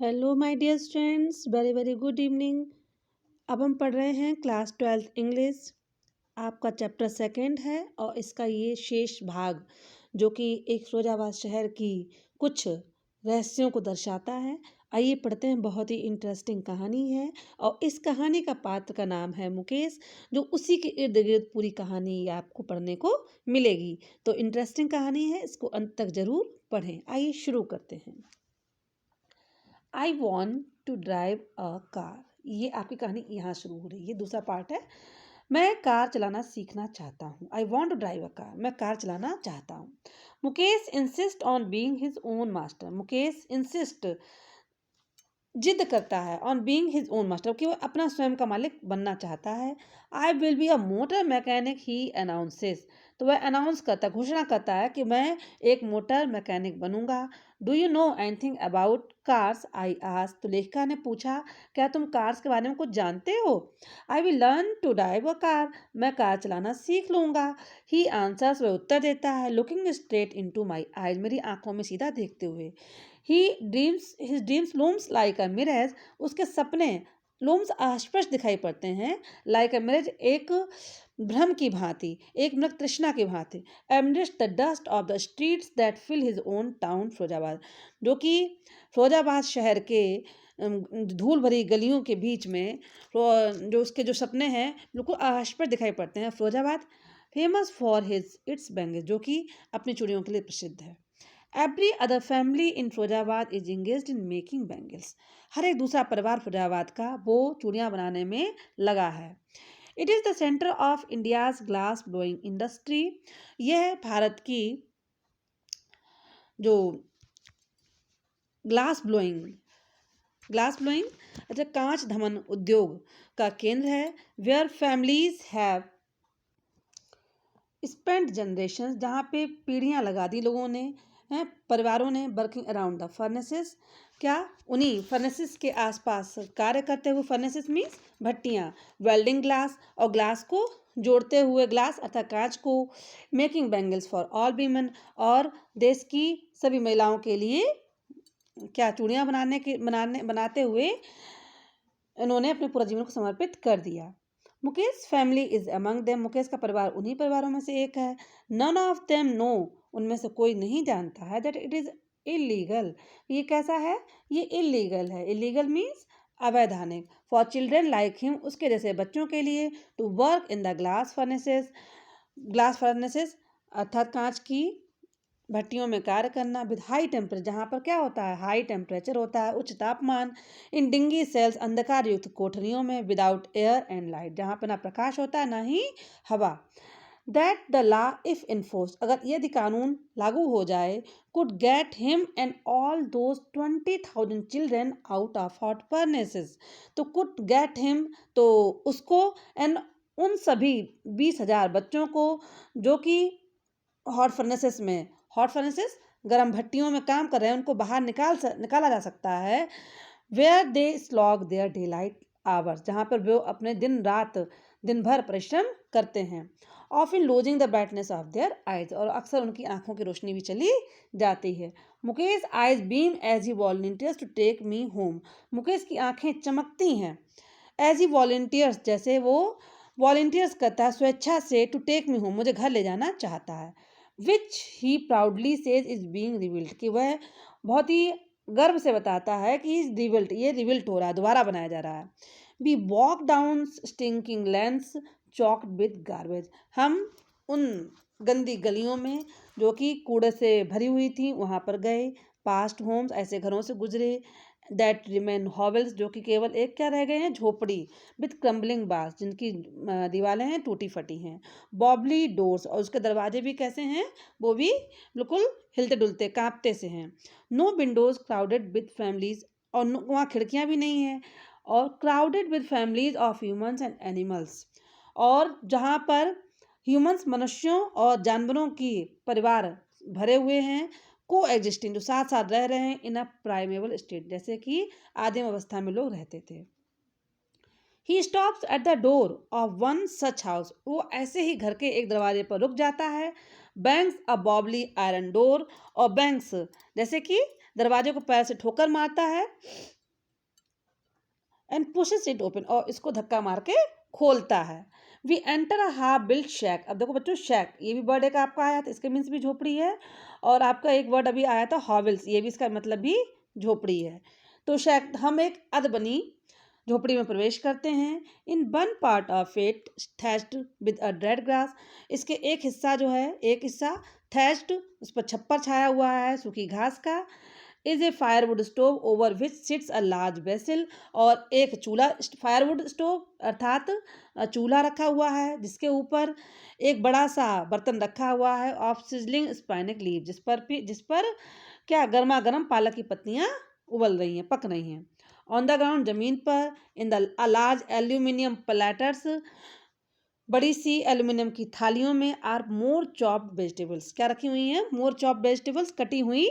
Hello my dear students, very very good evening. अब हम पढ़ रहे हैं क्लास 12th इंग्लिश। आपका चैप्टर सेकंड है और इसका ये शेष भाग जो कि एक फिरोजाबाद शहर की कुछ रहस्यों को दर्शाता है। आइए पढ़ते हैं। बहुत ही इंटरेस्टिंग कहानी है और इस कहानी का पात्र का नाम है मुकेश, जो उसी के इर्द गिर्द पूरी कहानी आपको पढ़ने को मिलेगी। तो इंटरेस्टिंग कहानी है, इसको अंत तक जरूर पढ़ें। आइए शुरू करते हैं। I want to drive a car. ये आपकी कहानी यहाँ शुरू हो रही है। दूसरा पार्ट है, मैं कार चलाना सीखना चाहता हूँ। I want to drive a car, मैं कार चलाना चाहता हूँ। Mukesh insist on being his own master. Mukesh insist जिद करता है on being his own master, कि वो अपना स्वयं का मालिक बनना चाहता है। I will be a motor mechanic, he announces. तो वह अनाउंस करता, घोषणा करता है कि मैं एक मोटर मैकेनिक बनूंगा। Do you know anything about cars, I asked. तो लेखिका ने पूछा, क्या तुम कार्स के बारे में कुछ जानते हो? I will learn to drive a car, मैं कार चलाना सीख लूंगा। ही आंसर्स, वह उत्तर देता है, looking straight into my eyes, मेरी आंखों में सीधा देखते हुए। His dreams looms like a mirror, उसके सपने लूम्स अस्पष्ट दिखाई पड़ते हैं। लाइक अ मिरर, एक भ्रम की भांति, एक मृग तृष्णा की भांति। Amidst the dust of the streets that fill his own town Firozabad, जो कि फिरोजाबाद शहर के धूल भरी गलियों के बीच में जो उसके जो सपने हैं बिल्कुल अस्पष्ट दिखाई पड़ते हैं। Firozabad famous for his its bangles, जो कि अपनी चूड़ियों के लिए प्रसिद्ध है। Every other family in Firozabad is engaged in making bangles, हर एक दूसरा परिवार फिरोजाबाद का वो चूड़ियाँ बनाने में लगा है। It is the centre of India's glass blowing industry, यह भारत की जो ग्लास ब्लोइंग ग्लास ब्लोइंग अच्छा कांच धमन उद्योग का केंद्र है। Where families have spent generation, जहाँ पे पीढ़ियाँ लगा दी लोगों ने, हैं परिवारों ने, वर्किंग अराउंड द फर्नेसेस, क्या उन्हीं फर्नेसेस के आसपास कार्य करते हुए। फर्नेसेस मीन्स भट्टियाँ। वेल्डिंग ग्लास, और ग्लास को जोड़ते हुए, ग्लास अर्थात कांच को। Making bangles for all women, और देश की सभी महिलाओं के लिए क्या चूड़ियाँ बनाते हुए इन्होंने अपने पूरा जीवन को समर्पित कर दिया। Mukesh family is among them, Mukesh का परिवार उन्हीं परिवारों में से एक है। नन ऑफ देम नो, उनमें से कोई नहीं जानता है दैट इट इज इलीगल, ये कैसा है, ये इलीगल है। इलीगल मीन्स अवैधानिक। फॉर चिल्ड्रेन लाइक हिम, उसके जैसे बच्चों के लिए, to work in the glass furnaces अर्थात कांच की भट्टियों में कार्य करना। विद हाई टेम्परेचर, जहाँ पर क्या होता है, हाई टेम्परेचर होता है, उच्च तापमान। इन डिंगी सेल्स, अंधकार युक्त कोठरियों में। विदाउट एयर एंड लाइट, जहाँ पर ना प्रकाश होता है ना ही हवा। That the law if enforce, अगर यदि कानून लागू हो जाए, could get him and all those 20,000 children out of hot furnaces. तो कुड गेट हिम, तो उसको, एंड उन सभी 20,000 बच्चों को जो कि हॉट फर्नेसेस में, हॉट फर्नेसेस गर्म भट्टियों में काम कर रहे हैं, उनको बाहर निकाला जा सकता है। Where they slog their daylight hours, जहाँ पर वो अपने दिन भर परिश्रम करते हैं। Often losing the brightness of their eyes, और अक्सर उनकी आंखों की रोशनी भी चली जाती है। Mukesh eyes beam as he volunteers to take me home, Mukesh की आंखें चमकती हैं एज ही वॉलंटियर्स, जैसे वो वॉलंटियर्स करता है स्वेच्छा से, टू टेक मी होम, मुझे घर ले जाना चाहता है। Which he proudly says is being revealed, कि वह बहुत ही गर्व से बताता है कि इज रिविल्ट, ये रिविल्ट हो रहा है, दोबारा बनाया जा रहा है। We walk down stinking lanes choked with garbage, हम उन गंदी गलियों में जो कि कूड़े से भरी हुई थी वहाँ पर गए। पास्ट होम्स, ऐसे घरों से गुजरे। दैट रिमेन हॉवेल्स, जो कि केवल एक क्या रह गए हैं, झोपड़ी। विथ क्रम्बलिंग बार्स, जिनकी दीवारें हैं टूटी फटी हैं। बॉबली डोर्स, और उसके दरवाजे भी कैसे हैं, वो भी बिल्कुल हिलते डुलते कांपते से हैं। No windows crowded with families, और वहाँ खिड़कियाँ भी नहीं हैं। और crowded with families of humans and animals, और जहाँ पर ह्यूमंस मनुष्यों और जानवरों की परिवार भरे हुए हैं। को एग्जिस्टिंग, जो साथ साथ रह रहे हैं। इन अ प्राइमेबल स्टेट, जैसे कि आदिम अवस्था में लोग रहते थे। He stops at the door of one such house, वो ऐसे ही घर के एक दरवाजे पर रुक जाता है। बैंक्स अ बॉबली आयरन डोर, और बैंक्स जैसे कि दरवाजे को पैर से ठोकर मारता है एंड पुशेस इट ओपन, और इसको धक्का मार के खोलता है। We enter a half built shack. अब देखो बच्चों, शैक ये भी वर्ड एक आपका आया था, इसके मीन्स भी झोपड़ी है, और आपका एक वर्ड अभी आया था हॉवेल्स, ये भी इसका मतलब भी झोपड़ी है। तो शैक, हम एक अधबनी झोपड़ी में प्रवेश करते हैं। In one part of it thatched with a dead grass. इसके एक हिस्सा जो है, एक हिस्सा थैच्ड, उस पर छप्पर छाया हुआ है सूखी घास का। Is a firewood stove over which sits a large vessel, और एक चूल्हा, फायरवुड स्टोव अर्थात चूल्हा रखा हुआ है जिसके ऊपर एक बड़ा सा बर्तन रखा हुआ है ऑफ सिजलिंग स्पाइनिक लीव, जिस पर क्या गर्मा गर्म पालक की पत्तियां उबल रही हैं, पक रही हैं। ऑन द ग्राउंड, जमीन पर, in the large aluminium platters, बड़ी सी एल्यूमिनियम की थालियों में, आर मोर चॉप्ड वेजिटेबल्स, क्या रखी हुई हैं, मोर चॉप्ड वेजिटेबल्स, कटी हुई,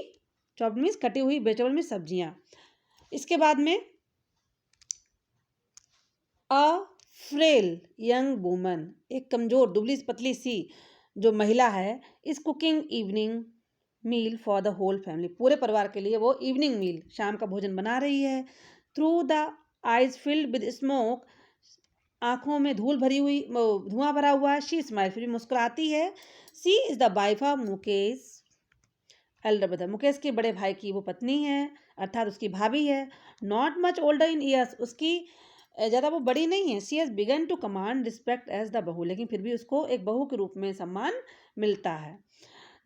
चॉप्ड मीन्स कटी हुई वेजिटेबल में सब्जियां। इसके बाद में अ फ्रेल यंग वुमन, एक कमजोर दुबली पतली सी जो महिला है, is cooking evening meal for the whole family, पूरे परिवार के लिए वो इवनिंग मील, शाम का भोजन बना रही है। Through the eyes filled with smoke, आंखों में धुआं भरा हुआ है। शी स्माइल, फिर भी मुस्कुराती है। She is the wife of Mukesh elder brother, Mukesh के बड़े भाई की वो पत्नी है, अर्थात उसकी भाभी है। Not much older in years, उसकी ज़्यादा वो बड़ी नहीं है। She has begun to command respect as the bahu, लेकिन फिर भी उसको एक बहू के रूप में सम्मान मिलता है।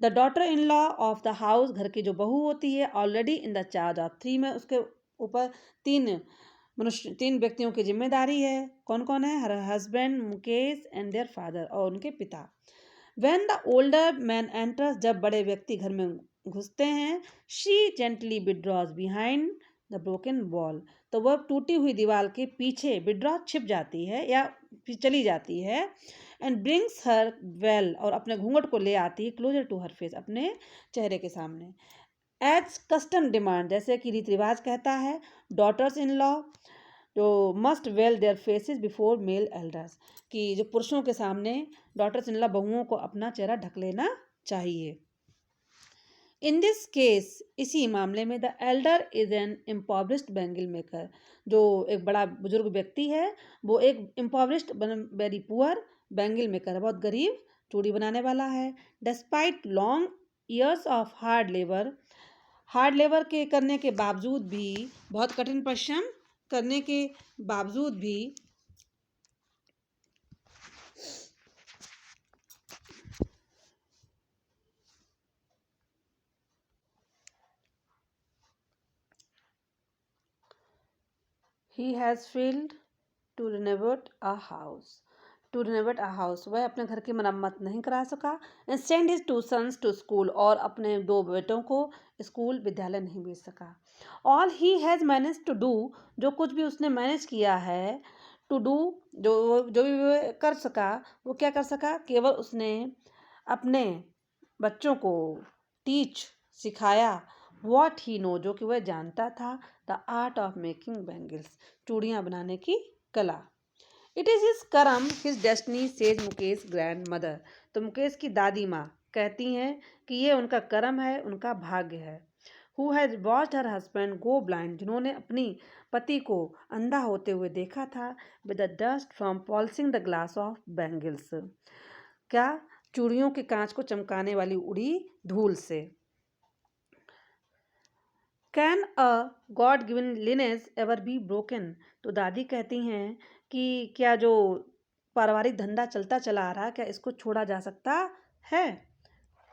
The daughter in law of the house, घर की जो बहू होती है, already in the charge of three, में उसके ऊपर तीन व्यक्तियों की जिम्मेदारी है। कौन कौन है? Her husband, Mukesh and their father, और उनके पिता। When the older man enters, जब बड़े व्यक्ति घर में घुसते हैं, she gently withdraws behind the broken wall, तो वह टूटी हुई दीवार के पीछे withdraw छिप जाती है या चली जाती है। and brings her well, और अपने घूंघट को ले आती है closer to her face, अपने चेहरे के सामने। as custom demand, जैसे कि रीति रिवाज कहता है, daughters in law जो must veil their faces before male elders, कि जो पुरुषों के सामने डॉटर्स इन लॉ बहुओं को अपना चेहरा ढक लेना चाहिए। इन दिस केस, इसी मामले में, the elder is an impoverished bangle maker, जो एक बड़ा बुजुर्ग व्यक्ति है, वो एक impoverished, very poor bangle maker, बहुत गरीब चूड़ी बनाने वाला है। Despite long years of hard labour के करने के बावजूद भी, बहुत कठिन परिश्रम करने के बावजूद भी, he has failed to renovate a house, वह अपने घर की मरम्मत नहीं करा सका। and send his two sons to school, और अपने दो बेटों को स्कूल विद्यालय नहीं भेज सका। all he has managed to do, जो कुछ भी उसने मैनेज किया है, टू डू, जो भी वह कर सका, वो क्या कर सका, केवल उसने अपने बच्चों को टीच, सिखाया, वॉट ही नो, जो कि वह जानता था, the art of making bangles, चूड़ियाँ बनाने की कला। इट इज़ हिज करम, his destiny, says Mukesh grand mother, तो मुकेश की दादी माँ कहती हैं कि ये उनका कर्म है, उनका भाग्य है। Who has watched her husband go blind, जिन्होंने अपनी पति को अंधा होते हुए देखा था, with the dust from polishing the glass of bangles, क्या, चूड़ियों के कांच को चमकाने वाली उड़ी धूल से। Can a God given lineage ever be broken, तो दादी कहती हैं कि क्या जो पारिवारिक धंधा चलता चला आ रहा, क्या इसको छोड़ा जा सकता है?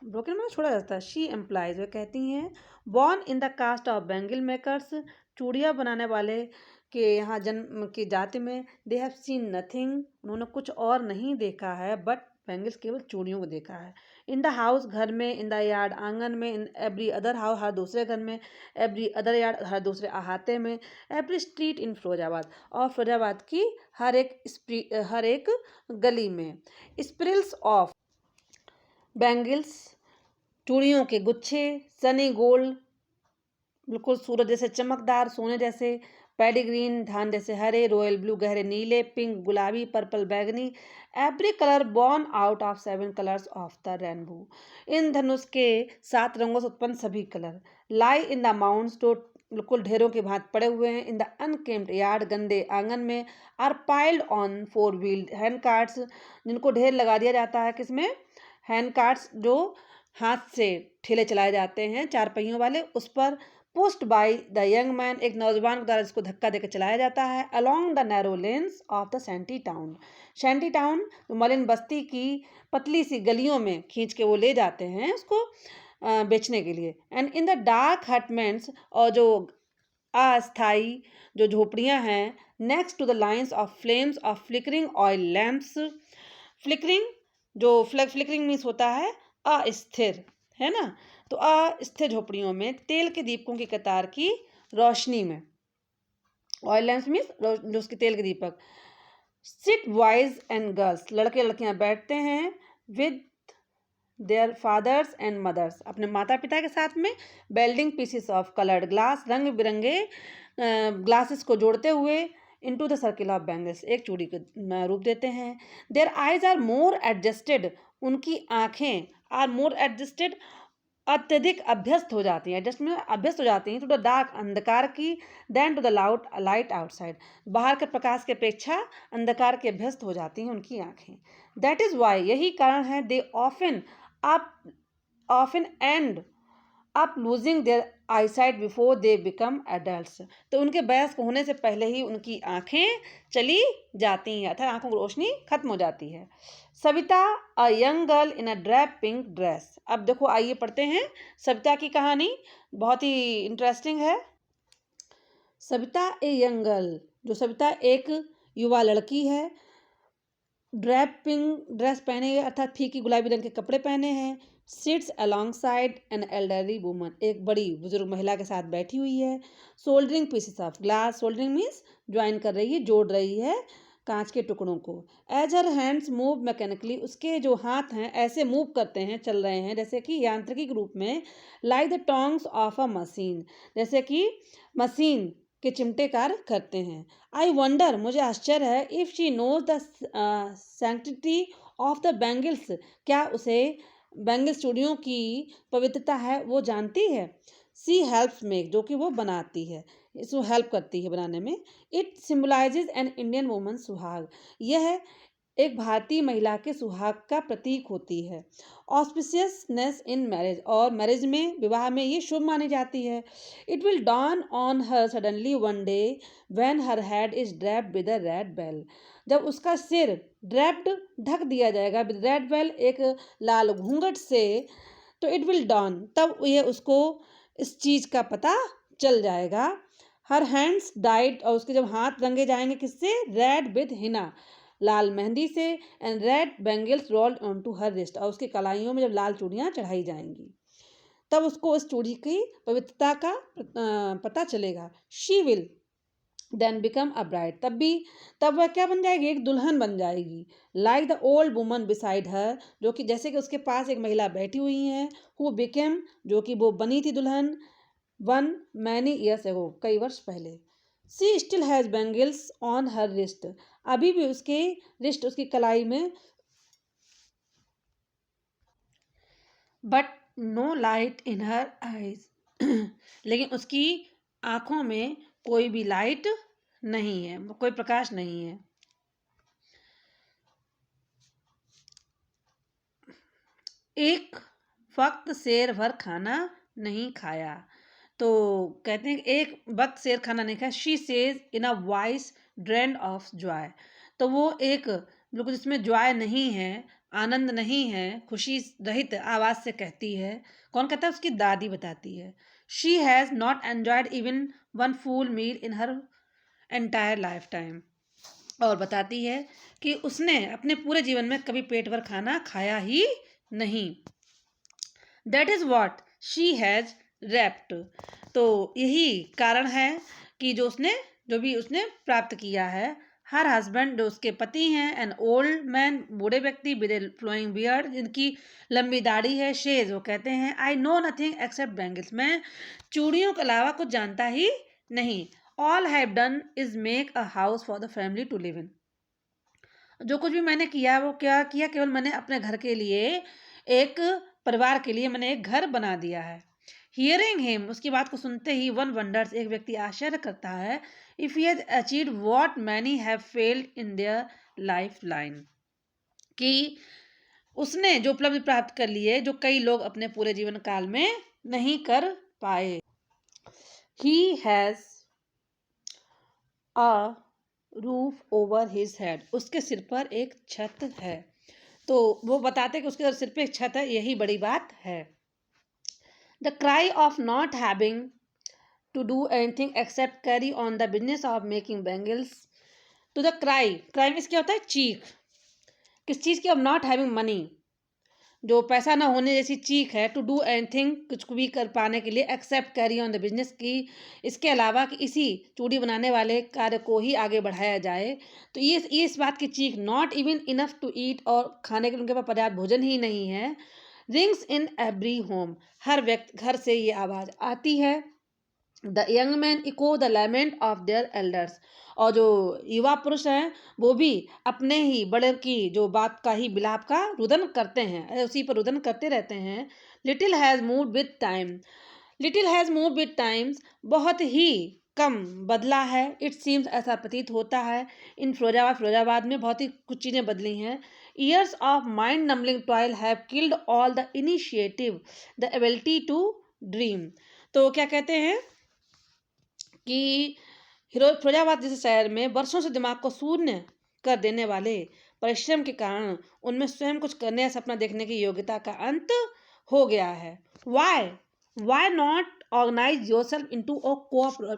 ब्रोकन में छोड़ा जाता है। शी एम्प्लाइज, वे कहती हैं, born in the caste of bangle makers, चूड़ियाँ बनाने वाले के यहाँ जन्म की जाति में, दे हैव सीन नथिंग, उन्होंने कुछ और नहीं देखा है बट बैंगल्स, केवल चूड़ियों को देखा है। इन द हाउस, घर में, इन द यार्ड, आंगन में, इन एवरी अदर हाउस, हर दूसरे घर में, एवरी अदर यार्ड, हर दूसरे अहाते में, एवरी स्ट्रीट इन फिरोजाबाद, और फिरोजाबाद की हर एक गली में। स्प्रिल्स ऑफ बैंगल्स, चूड़ियों के गुच्छे, सनी गोल्ड बिल्कुल सूरज जैसे चमकदार, सोने जैसे, पैडी ग्रीन धान जैसे हरे, रॉयल ब्लू गहरे नीले, पिंक गुलाबी, पर्पल बैंगनी, every colour born out of 7 colours of the rainbow. इन धनुष के 7 रंगों से उत्पन्न सभी colour lie in the mounds, तो बिल्कुल ढेरों के भांति पड़े हुए हैं, इन द अनकेम्ड यार्ड गंदे आंगन में, are piled on 4 wheeled hand carts, जिनको ढेर लगा दिया जाता है किसमें, हैंड कार्ट्स जो हाथ से ठेले चलाए जाते हैं 4 पहियों वाले, उस पर pushed by the young man, एक नौजवान के द्वारा जिसको धक्का देकर चलाया जाता है, along the narrow lens of the shanty town. Shanty town मलिन बस्ती की पतली सी गलियों में खींच के वो ले जाते हैं उसको बेचने के लिए। And in the dark hutments, और जो अस्थाई जो झोपड़ियां हैं, next to the lines of flames of flickering oil lamps. Flickering जो फ्लिकरिंग मीन्स होता है अस्थिर, है ना, तो अस्थिर झोपड़ियों में तेल के दीपकों की कतार की रोशनी में, ऑयल लैम्प्स मीन्स जो उसके तेल के दीपक, सिट बॉयज एंड गर्ल्स, लड़के लड़कियां बैठते हैं, with their fathers and mothers, अपने माता पिता के साथ में, welding pieces of coloured glass, रंग बिरंगे ग्लासेस को जोड़ते हुए, into the circle of bangles, एक चूड़ी का रूप देते हैं। Their eyes are more adjusted, उनकी आंखें आर मोर एडजस्टेड, अत्यधिक अभ्यस्त हो जाती हैं, एडजस्ट में अभ्यस्त हो जाती हैं, टू द डार्क अंधकार की, then to the loud light outside, बाहर के प्रकाश की अपेक्षा अंधकार के अभ्यस्त हो जाती हैं उनकी आंखें। दैट इज वाई, यही कारण है, they often and up losing their eyesight before they become adults, तो उनके वयस्क होने से पहले ही उनकी आंखें चली जाती हैं, अर्थात आंखों की रोशनी खत्म हो जाती है। Savita a young girl in a drape pink dress, अब देखो आइए पढ़ते हैं सविता की कहानी, बहुत ही इंटरेस्टिंग है। सविता ए यंग गर्ल, जो सविता एक युवा लड़की है, ड्रेप पिंक ड्रेस पहने है, अर्थात फीकी गुलाबी रंग के कपड़े पहने हैं, sits alongside an elderly woman, एक बड़ी बुजुर्ग महिला के साथ बैठी हुई है, soldering pieces of glass, soldering means join कर रही है, जोड़ रही है कांच के टुकड़ों को। As her hands move mechanically, उसके जो हाथ हैं ऐसे मूव करते हैं, चल रहे हैं जैसे कि यांत्रिकी के रूप में, like the tongs of a machine, जैसे कि मशीन के चिमटे कार्य करते हैं। आई वंडर, मुझे आश्चर्य है, if she knows the sanctity of the bangles, क्या उसे बैंगल्स चूड़ियों की पवित्रता है वो जानती है। सी हेल्प्स मेक, जो कि वो बनाती है, इसको हेल्प करती है बनाने में। It symbolises an Indian woman सुहाग, यह एक भारतीय महिला के सुहाग का प्रतीक होती है। ऑस्पिशियसनेस इन मैरिज, और मैरिज में विवाह में ये शुभ मानी जाती है। It will dawn on her suddenly one day when her head is draped with a red veil, जब उसका सिर ड्रैप्ड ढक दिया जाएगा विद रेड बेल, एक लाल घूंघट से, तो इट विल डॉन, तब ये उसको इस चीज का पता चल जाएगा। हर हैंड्स डाइड, और उसके जब हाथ रंगे जाएंगे किससे, रेड विद हिना, लाल मेहंदी से, and red bangles rolled on to her wrist, और उसकी कलाइयों में जब लाल चूड़ियाँ चढ़ाई जाएंगी तब उसको उस चूड़ी की पवित्रता का पता चलेगा। She will then become a bride, तब वह क्या बन जाएगी, एक दुल्हन बन जाएगी। Like the old woman beside her, जो कि जैसे कि उसके पास एक महिला बैठी हुई है, हु बिकेम, जो कि वो बनी थी दुल्हन, वन मैनी ईयर्स एगो, कई वर्ष पहले। She still has bangles on her wrist, अभी भी उसके रिस्ट, उसकी कलाई में, but no light in her eyes, लेकिन उसकी आंखों में कोई भी लाइट नहीं है, कोई प्रकाश नहीं है। एक वक्त शेर भर खाना नहीं खाया, तो कहते हैं कि एक वक्त शेर खाना नहीं खाया। She says in a voice drained of Joy, तो वो एक बिल्कुल जिसमें जॉय नहीं है, आनंद नहीं है, खुशी रहित आवाज से कहती है। कौन कहता है, उसकी दादी बताती है। She has not enjoyed even one full meal in her entire lifetime, और बताती है कि उसने अपने पूरे जीवन में कभी पेट भर खाना खाया ही नहीं। That is what she has reaped, तो यही कारण है कि जो भी उसने प्राप्त किया है, हर हस्बैंड जो उसके पति हैं, एन ओल्ड मैन बूढ़े व्यक्ति विद ए फ्लोइंग बियर्ड जिनकी लंबी दाढ़ी है, शेज वो कहते हैं I know nothing except bangles मैं चूड़ियों के अलावा कुछ जानता ही नहीं। All have done is make a house for the family to live in जो कुछ भी मैंने किया वो क्या किया, केवल मैंने अपने घर के लिए एक परिवार के लिए मैंने एक घर बना दिया है। हियरिंग हिम उसकी बात को सुनते ही वन वंडर्स एक व्यक्ति आश्चर्य करता है if he has achieved what many have failed in their life line कि उसने जो उपलब्धि प्राप्त कर ली है जो कई लोग अपने पूरे जीवन काल में नहीं कर पाए। He has a roof over his head उसके सिर पर एक छत है। तो वो बताते हैं कि उसके सिर पे एक छत है, यही बड़ी बात है। The cry of not having to do anything except carry on the business of making bangles. To the cry means क्या होता है, चीख। किस चीज़ की, ऑफ नॉट हैविंग मनी जो पैसा ना होने जैसी चीख है। टू डू एनीथिंग कुछ भी कर पाने के लिए, except carry on the business की इसके अलावा कि इसी चूड़ी बनाने वाले कार्य को ही आगे बढ़ाया जाए। तो ये इस बात की चीख, not even enough to eat और खाने के लिए उनके पास पर्याप्त भोजन ही नहीं है। रिंग्स इन एवरी होम हर व्यक्ति घर से ये आवाज़ आती है। The young man echo the lament of their elders और जो युवा पुरुष हैं वो भी अपने ही बड़े की जो बात का ही विलाप का रुदन करते हैं, उसी पर रुदन करते रहते हैं। Little has moved with time little has moved with times बहुत ही कम बदला है। इट सीम्स ऐसा प्रतीत होता है इन फिरोजाबाद में बहुत ही कुछ चीज़ें बदली हैं। Years of mind numbing toil have killed all the initiative the ability to dream. तो क्या कहते हैं कि फिरोजाबाद जैसे शहर में वर्षों से दिमाग को शून्य कर देने वाले परिश्रम के कारण उनमें स्वयं कुछ करने या सपना देखने की योग्यता का अंत हो गया है। Why not organize yourself into a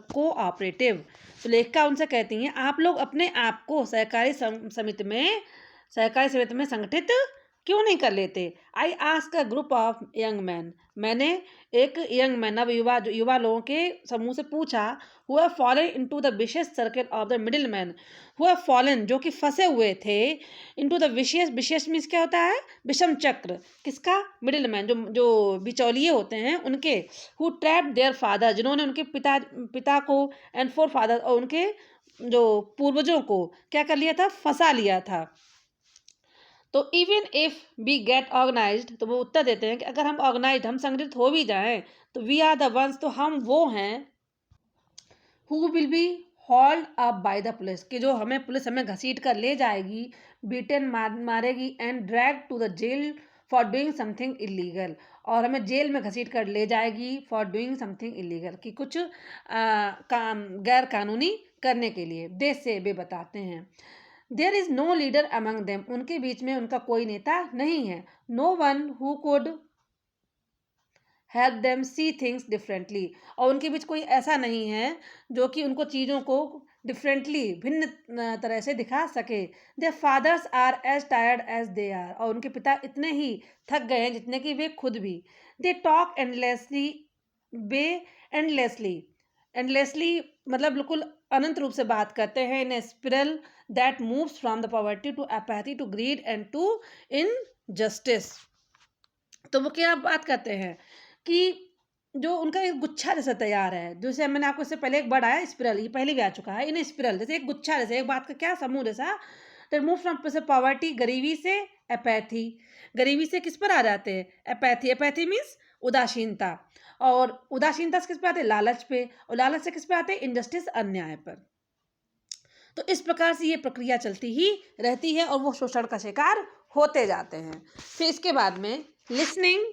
cooperative. तो लेखिका उनसे कहती हैं आप लोग अपने आप को समिति में संगठित क्यों नहीं कर लेते। I ask a group of young man मैंने एक यंग मैन युवा लोगों के समूह से पूछा who have fallen into the vicious circle of the middle man who have fallen जो कि फंसे हुए थे इनटू द विशियस मीन्स क्या होता है, विषम चक्र किसका, मिडिल मैन जो बिचौलिए होते हैं उनके। हु ट्रैप्ड देयर फादर जिन्होंने उनके पिता को एंड फोर फादर और उनके जो पूर्वजों को क्या कर लिया था, फंसा लिया था। तो even if we get organized तो वो उत्तर देते हैं कि अगर हम ऑर्गेनाइज्ड हम संगठित हो भी जाएं तो वी आर द वंस तो हम वो हैं who will be hold up by the police कि जो हमें पुलिस हमें घसीट कर ले जाएगी, बीटन मारेगी and drag to the jail for doing something illegal और हमें जेल में घसीट कर ले जाएगी फॉर डूइंग समथिंग इलीगल कि कुछ काम गैर कानूनी करने के लिए। देश से वे बताते हैं there is no leader among them उनके बीच में उनका कोई नेता नहीं है। No one who could help them see things differently और उनके बीच कोई ऐसा नहीं है जो कि उनको चीज़ों को डिफरेंटली भिन्न तरह से दिखा सके। Their fathers are as tired as they are और उनके पिता इतने ही थक गए हैं जितने कि वे खुद भी। दे टॉक एंडलेसली वे एंडलेसली मतलब बिल्कुल अनंत रूप से बात करते हैं in spiral that moves from the poverty to apathy to greed and to injustice. तो वो क्या बात करते हैं कि जो उनका एक गुच्छा जैसा तैयार है, जैसे मैंने आपको इससे पहले एक वर्ड आया स्पिरल, ये पहले भी आ चुका है। इन स्पिरल जैसे एक गुच्छा जैसे एक बात का क्या समूह जैसा दैट मूव फ्रॉम पॉवर्टी गरीबी से अपैथी, गरीबी से किस पर आ जाते हैं, अपैथी मीन्स उदासीनता और उदासीनता से किस पे आते हैं, लालच पे और लालच से किस पे आते हैं, इनजस्टिस अन्याय पर। तो इस प्रकार से ये प्रक्रिया चलती ही रहती है और वो शोषण का शिकार होते जाते हैं। फिर इसके बाद में लिसनिंग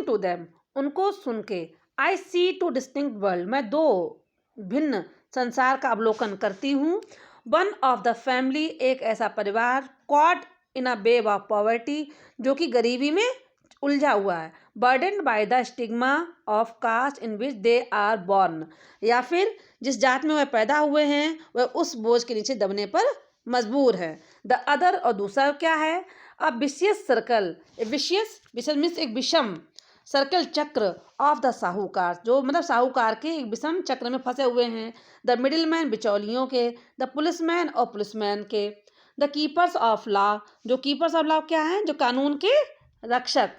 टू देम उनको सुन के, आई सी टू डिस्टिंक्ट वर्ल्ड मैं दो भिन्न संसार का अवलोकन करती हूँ। वन ऑफ द फैमिली एक ऐसा परिवार, caught in a web of poverty जो कि गरीबी में उलझा हुआ है, burden by the stigma of caste in which they are born या फिर जिस जात में वह पैदा हुए हैं वह उस बोझ के नीचे दबने पर मजबूर है। द अदर और दूसरा क्या है, a vicious circle, vicious means एक विषम सर्कल चक्र ऑफ द साहूकार, जो मतलब साहूकार के एक विषम चक्र में फंसे हुए हैं। द मिडिल मैन, बिचौलियों के। द पुलिसमैन, और पुलिसमैन के। द कीपर्स ऑफ लॉ, जो कीपर्स ऑफ लॉ क्या हैं, जो कानून के रक्षक।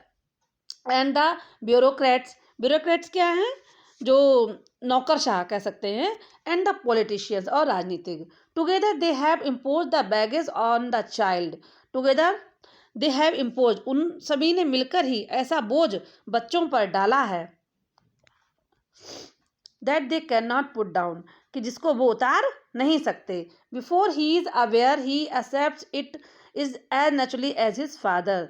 एंड द ब्यूरोक्रेट्स, ब्यूरोक्रेट्स क्या हैं, जो नौकरशाह कह सकते हैं। एंड द पॉलिटिशियंस, और राजनीतिक। Together they have impose the baggage on the child, together they have impose, उन सभी ने मिलकर ही ऐसा बोझ बच्चों पर डाला है, that they can not put down, कि जिसको वो उतार नहीं सकते। Before he is aware he accepts it is as naturally as his father,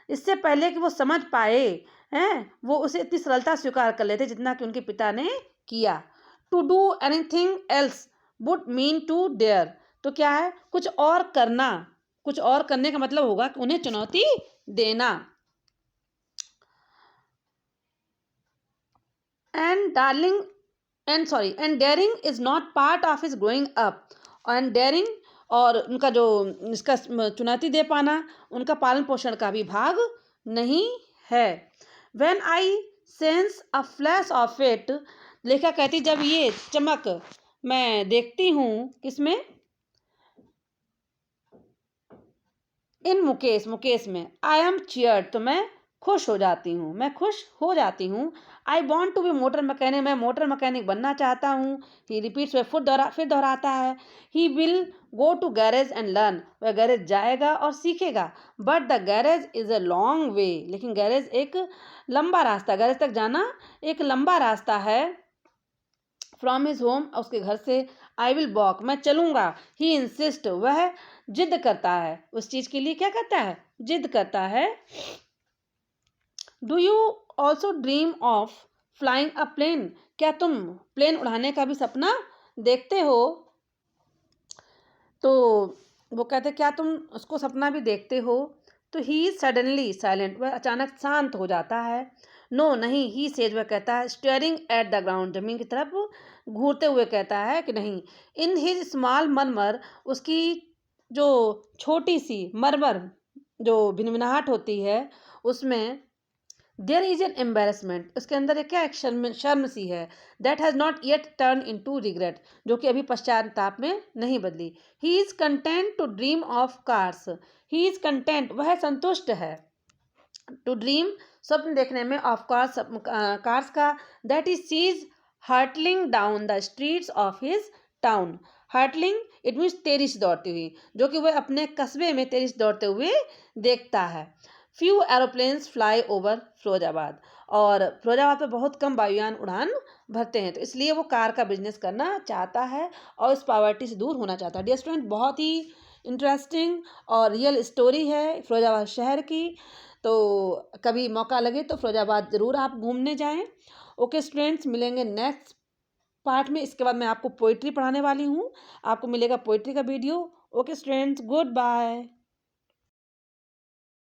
इससे पहले कि वो समझ पाए हैं, वो उसे इतनी सरलता स्वीकार कर लेते जितना कि उनके पिता ने किया। To do anything else would mean to dare, तो क्या है, कुछ और करना, कुछ और करने का मतलब होगा कि उन्हें चुनौती देना। And darling and daring is not part of his growing up, and daring, और उनका जो इसका चुनौती दे पाना उनका पालन पोषण का भी भाग नहीं है। When I sense a flash of it, लेखा कहती जब ये चमक मैं देखती हूँ, किसमें, इन मुकेश, मुकेश में। आई एम चीयर्ड, तो मैं खुश हो जाती हूँ, मैं खुश हो जाती हूँ। I want to be motor mechanic, मैं मोटर मैकेनिक बनना चाहता हूँ। ही रिपीट्स, वह फिर दोहराता है। He will go to garage and learn, वह गैरेज जाएगा और सीखेगा। But the garage is a long way, लेकिन गैरेज एक लंबा रास्ता, गैरेज तक जाना एक लंबा रास्ता है। फ्रॉम हिज होम, उसके घर से। आई विल वॉक, मैं चलूँगा। ही इंसिस्ट, वह जिद करता है, उस चीज़ के लिए क्या करता है, जिद करता है। Do you also dream of flying a plane, क्या तुम प्लेन उड़ाने का भी सपना देखते हो। तो वो कहते क्या तुम उसको सपना भी देखते हो। तो ही सडनली साइलेंट, वह अचानक शांत हो जाता है। नो नहीं, ही सेज, वह कहता है। स्टेयरिंग एट द ग्राउंड, जमीन की तरफ घूरते हुए कहता है कि नहीं। इन हिज स्मॉल मरमर, उसकी जो छोटी सी मरमर जो भिनभिनाहट होती है उसमें। देयर इज एन एम्बेरसमेंट, उसके अंदर एक क्या, एक शर्म सी है। That has not yet turn into regret, जो कि अभी पश्चाताप में नहीं बदली। He is content to dream of cars, he is content, वह संतुष्ट है। टू ड्रीम, स्वप्न देखने में, ऑफ कार्स, कार्स का। That is she's hurtling down the streets of his town. Hurtling it means तेरिश दौड़ती हुई, जो कि वह अपने कस्बे में तेरिश दौड़ते हुए देखता है। Few aeroplanes fly over Firozabad, और फिरोजाबाद पर बहुत कम वायुयान उड़ान भरते हैं, तो इसलिए वो कार का बिजनेस करना चाहता है और इस पॉवर्टी से दूर होना चाहता है। डियर स्टूडेंट, बहुत ही इंटरेस्टिंग और रियल स्टोरी है फिरोजाबाद शहर की। तो कभी मौका लगे तो फिरोजाबाद ज़रूर आप घूमने जाएं। ओके स्टूडेंट्स, मिलेंगे नेक्स्ट पार्ट में। इसके बाद मैं आपको पोइट्री पढ़ाने वाली हूँ, आपको मिलेगा पोइट्री का video. Okay students, good bye.